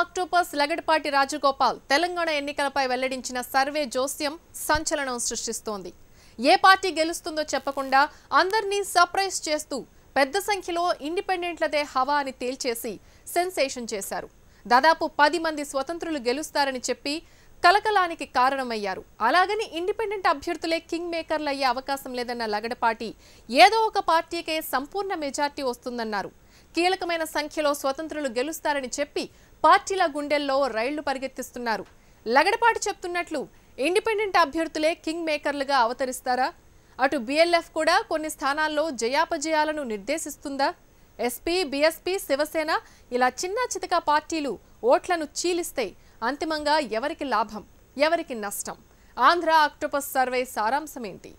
Octopus Lagadapati Rajagopal Telangana ఎన్నికలపై వెల్లడించిన survey జోస్యం సంచలనం సృష్టిస్తోంది. ఏ పార్టీ గెలుస్తుందో చెప్పకుండా అందర్నీ సర్ప్రైజ్ చేస్తూ పెద్ద సంఖ్యలో ఇండిపెండెంట్లదే హవా అని తేల్చేసి సెన్సేషన్ చేశారు. దాదాపు 10 మంది స్వతంత్రులు గెలుస్తారని చెప్పి కలకలానికి కారణమయ్యారు. అలాగని ఇండిపెండెంట్ అభ్యర్థులే కింగ్ మేకర్లు అయ్యే అవకాశం లేదన్న లగడపాటి ఏదో ఒక పార్టీకే సంపూర్ణ మెజార్టీ వస్తుందన్నారు. కీలకమైన సంఖ్యలో స్వతంత్రులు గెలుస్తారని చెప్పి పార్టీల గుండెల్లో రైళ్లు పరిగెత్తిస్తున్నారు. లగడపాటి చెప్తున్నట్లు ఇండిపెండెంట్ అభ్యర్థులే కింగ్ మేకర్లుగా అవతరిస్తారా? అటు బిఎల్ఎఫ్ కూడా కొన్ని స్థానాల్లో జయాపజయాలను నిర్దేశిస్తుందా? ఎస్పీ, బీఎస్పీ, శివసేన ఇలా చిన్న చితక పార్టీలు ఓట్లను చీలిస్తే అంతిమంగా ఎవరికి లాభం, ఎవరికి నష్టం? ఆంధ్ర ఆక్టోపస్ సర్వే సారాంశమేంటి?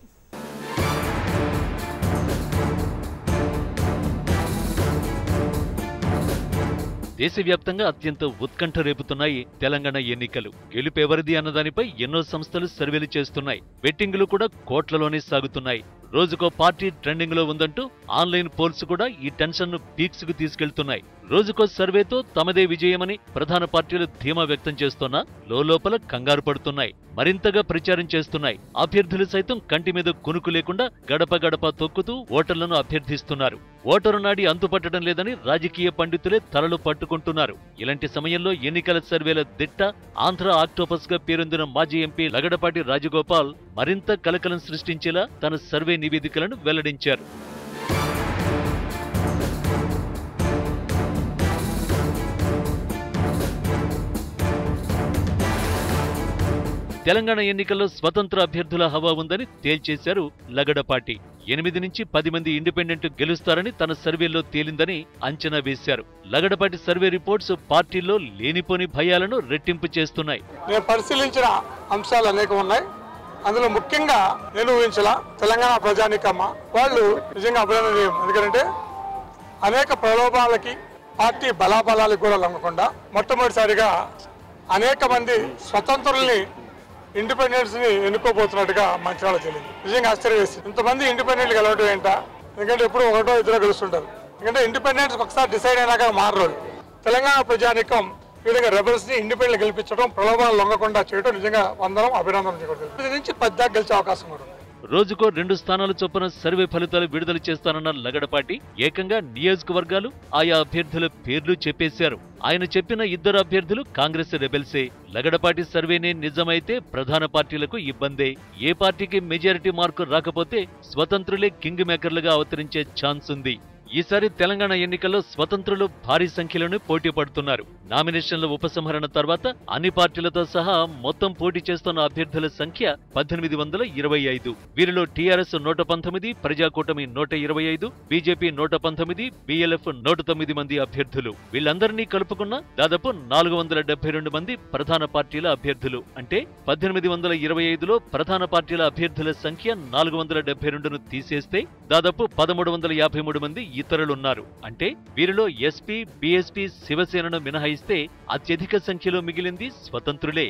దేశవ్యాప్తంగా అత్యంత ఉత్కంఠ రేపుతున్నాయి తెలంగాణ ఎన్నికలు. గెలుపెవరిది అన్నదానిపై ఎన్నో సంస్థలు సర్వేలు చేస్తున్నాయి. బెట్టింగులు కూడా కోట్లలోనే సాగుతున్నాయి. రోజుకో పార్టీ ట్రెండింగ్ లో ఉందంటూ ఆన్లైన్ పోల్స్ కూడా ఈ టెన్షన్ ను పీక్స్ కు తీసుకెళ్తున్నాయి. రోజుకో సర్వేతో తమదే విజయమని ప్రధాన పార్టీలు ధీమా వ్యక్తం చేస్తున్నా లోపల కంగారు పడుతున్నాయి. మరింతగా ప్రచారం చేస్తున్నాయి. అభ్యర్థులు సైతం కంటి మీద కునుకు లేకుండా గడప గడప తొక్కుతూ ఓటర్లను అభ్యర్థిస్తున్నారు. ఓటరు నాడి అంతుపట్టడం లేదని రాజకీయ పండితులే తలలు పట్టుకుంటున్నారు. ఇలాంటి సమయంలో ఎన్నికల సర్వేల దిట్ట ఆంధ్ర ఆక్టోపస్ గా పేరొందిన మాజీ ఎంపీ లగడపాటి రాజగోపాల్ మరింత కలకలం సృష్టించేలా తన సర్వే నివేదికలను వెల్లడించారు. తెలంగాణ ఎన్నికల్లో స్వతంత్ర అభ్యర్థుల హవా ఉందని తేల్చేశారు లగడపాటి. 8 నుంచి 10 మంది ఇండిపెండెంట్ గెలుస్తారని తన సర్వేలో తేలిందని అంచనా వేశారు. లగడపాటి సర్వే రిపోర్ట్స్ పార్టీల్లో లేనిపోని భయాలను రెట్టింపు చేస్తున్నాయి. నేను పరిశీలించిన అంశాలు అనేకం ఉన్నాయి. అందులో ముఖ్యంగా నేను ఊహించిన తెలంగాణ ప్రజానికమ్మ వాళ్ళు నిజంగా అభినందనీయం. ఎందుకంటే అనేక ప్రలోభాలకి పార్టీ బలాబలాలకు కూడా లొంగకుండా మొట్టమొదటిసారిగా అనేక మంది స్వతంత్రుల్ని ఇండిపెండెన్స్ ని ఎన్నుకోబోతున్నట్టుగా మంచిర్యాల జరిగింది. నిజంగా ఆశ్చర్యం వేసింది. ఇంతమంది ఇండిపెండెంట్ గెలవడం ఏంటా? ఎందుకంటే ఎప్పుడు ఒకటో ఇద్దరు గెలుస్తుంటారు. ఎందుకంటే ఇండిపెండెన్స్ ఒకసారి డిసైడ్ అయినాక మారరు. తెలంగాణ ప్రజానికం ఈ విధంగా రెబల్స్ ని ఇండిపెండెంట్ గెలిపించడం, ప్రలోభాలు లొంగకుండా చేయడం నిజంగా వందనం, అభినందనం చేయకూడదు. 10 నుంచి 10 దాకా గెలిచే అవకాశం కూడా ఉంది. రోజుకో 2 స్థానాల చొప్పున సర్వే ఫలితాలు విడుదల చేస్తానన్న లగడపాటి ఏకంగా నియోజకవర్గాలు, ఆయా అభ్యర్థుల పేర్లు చెప్పేశారు. ఆయన చెప్పిన 2 అభ్యర్థులు కాంగ్రెస్ రెబెల్సే. లగడపాటి సర్వేనే నిజమైతే ప్రధాన పార్టీలకు ఇబ్బందే. ఏ పార్టీకి మెజారిటీ మార్కు రాకపోతే స్వతంత్రులే కింగ్ మేకర్లుగా అవతరించే ఛాన్స్ ఉంది. ఈసారి తెలంగాణ ఎన్నికల్లో స్వతంత్రులు భారీ సంఖ్యలోనే పోటీ పడుతున్నారు. నామినేషన్ల ఉపసంహరణ తర్వాత అన్ని పార్టీలతో సహా మొత్తం పోటీ చేస్తున్న అభ్యర్థుల సంఖ్య 1825. వీరిలో టీఆర్ఎస్ 119, ప్రజాకూటమి 125, బీజేపీ 119, బిఎల్ఎఫ్ 109 మంది అభ్యర్థులు. వీళ్ళందరినీ కలుపుకున్న దాదాపు 472 మంది ప్రధాన పార్టీల అభ్యర్థులు. అంటే 1825లో ప్రధాన పార్టీల అభ్యర్థుల సంఖ్య 472ను తీసేస్తే దాదాపు 1353 మంది ఇతరులున్నారు. అంటే వీరిలో ఎస్పీ, బీఎస్పీ, శివసేనను మినహాయిస్తే అత్యధిక సంఖ్యలో మిగిలింది స్వతంత్రులే.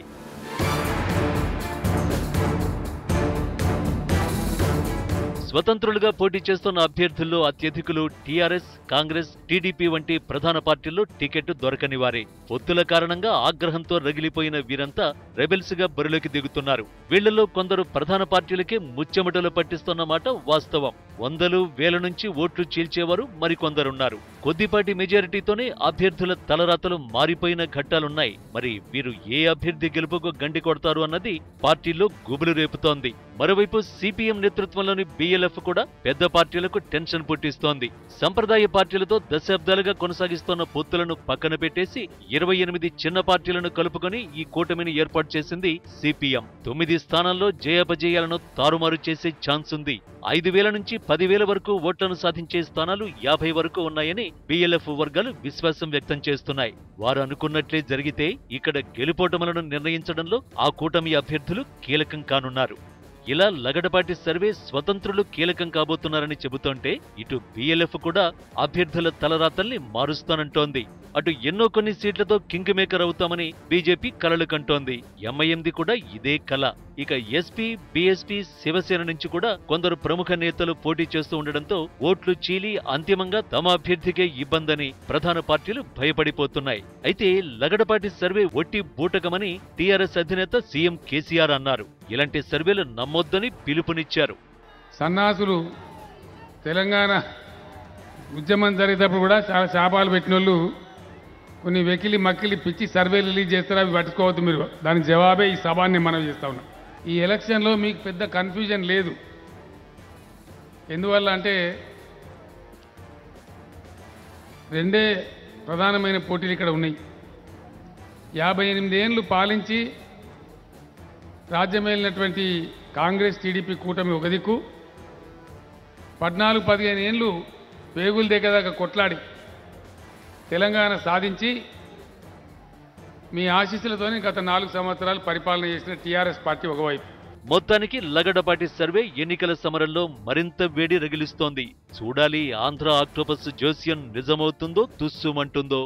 స్వతంత్రులుగా పోటీ చేస్తున్న అభ్యర్థుల్లో అత్యధికులు టీఆర్ఎస్, కాంగ్రెస్, టీడీపీ వంటి ప్రధాన పార్టీల్లో టికెట్ దొరకని వారే. పొత్తుల కారణంగా ఆగ్రహంతో రగిలిపోయిన వీరంతా రెబెల్స్ గా బరిలోకి దిగుతున్నారు. వీళ్లలో కొందరు ప్రధాన పార్టీలకే ముచ్చెమటలు పట్టిస్తున్న మాట వాస్తవం. వందలు, వేల నుంచి ఓట్లు చీల్చేవారు మరికొందరున్నారు. కొద్దిపాటి మెజారిటీతోనే అభ్యర్థుల తలరాతలు మారిపోయిన ఘట్టాలున్నాయి. మరి వీరు ఏ అభ్యర్థి గెలుపుకు గండి కొడతారు అన్నది పార్టీల్లో గుబులు రేపుతోంది. మరోవైపు సిపిఎం నేతృత్వంలోని బిఎల్ఎఫ్ కూడా పెద్ద పార్టీలకు టెన్షన్ పుట్టిస్తోంది. సంప్రదాయ పార్టీలతో దశాబ్దాలుగా కొనసాగిస్తున్న పొత్తులను పక్కన పెట్టేసి 28 చిన్న పార్టీలను కలుపుకొని ఈ కూటమిని ఏర్పాటు చేసింది సిపిఎం. 9 స్థానాల్లో జయాపజయాలను తారుమారు చేసే ఛాన్స్ ఉంది. 5,000 నుంచి 10,000 వరకు ఓట్లను సాధించే స్థానాలు 50 వరకు ఉన్నాయని బిఎల్ఎఫ్ వర్గాలు విశ్వాసం వ్యక్తం చేస్తున్నాయి. వారు అనుకున్నట్లే జరిగితే ఇక్కడ గెలుపోటములను నిర్ణయించడంలో ఆ కూటమి అభ్యర్థులు కీలకం కానున్నారు. ఇలా లగడపాటి సర్వే స్వతంత్రులు కీలకం కాబోతున్నారని చెబుతోంటే ఇటు BLF కూడా అభ్యర్థుల తలరాతల్ని మారుస్తానంటోంది. అటు ఎన్నో కొన్ని సీట్లతో కింగ్ మేకర్ అవుతామని బీజేపీ కలలు కంటోంది. MIMది కూడా ఇదే కల. ఇక SP, BSP, శివసేన నుంచి కూడా కొందరు ప్రముఖ నేతలు పోటీ చేస్తూ ఉండడంతో ఓట్లు చీలి అంతిమంగా తమ అభ్యర్థికే ఇబ్బందని ప్రధాన పార్టీలు భయపడిపోతున్నాయి. అయితే లగడపాటి సర్వే ఒట్టి బూటకమని టీఆర్ఎస్ అధినేత సీఎం కేసీఆర్ అన్నారు. ఇలాంటి సర్వేలు నమ్మొద్దని పిలుపునిచ్చారు. సన్నాసులు తెలంగాణ ఉద్యమం జరిగేటప్పుడు కూడా చాలా శాపాలు పెట్టిన వాళ్ళు కొన్ని వెకిలి మక్కిలి పిచ్చి సర్వేలు రిలీజ్ చేస్తారు, అవి పట్టుకోవద్దు మీరు. దానికి జవాబే ఈ సభాన్ని మనం చేస్తా ఉన్నాం. ఈ ఎలక్షన్లో మీకు పెద్ద కన్ఫ్యూజన్ లేదు. ఎందువల్ల అంటే రెండే ప్రధానమైన పోటీలు ఇక్కడ ఉన్నాయి. 58 ఏళ్ళు పాలించి రాజ్యమేలినటువంటి కాంగ్రెస్ టీడీపీ కూటమి ఒక దిక్కు, 14-15 ఏళ్ళు వేగుల దగ్గర కొట్లాడి తెలంగాణ సాధించి మీ ఆశీస్సులతోనే గత 4 సంవత్సరాలు పరిపాలన చేసిన టీఆర్ఎస్ పార్టీ ఒకవైపు. మొత్తానికి లగడపాటి సర్వే ఎన్నికల సమరంలో మరింత వేడి రగిలిస్తోంది. చూడాలి ఆంధ్ర ఆక్టోపస్ జోస్యం నిజమవుతుందో తుస్సుమంటుందో.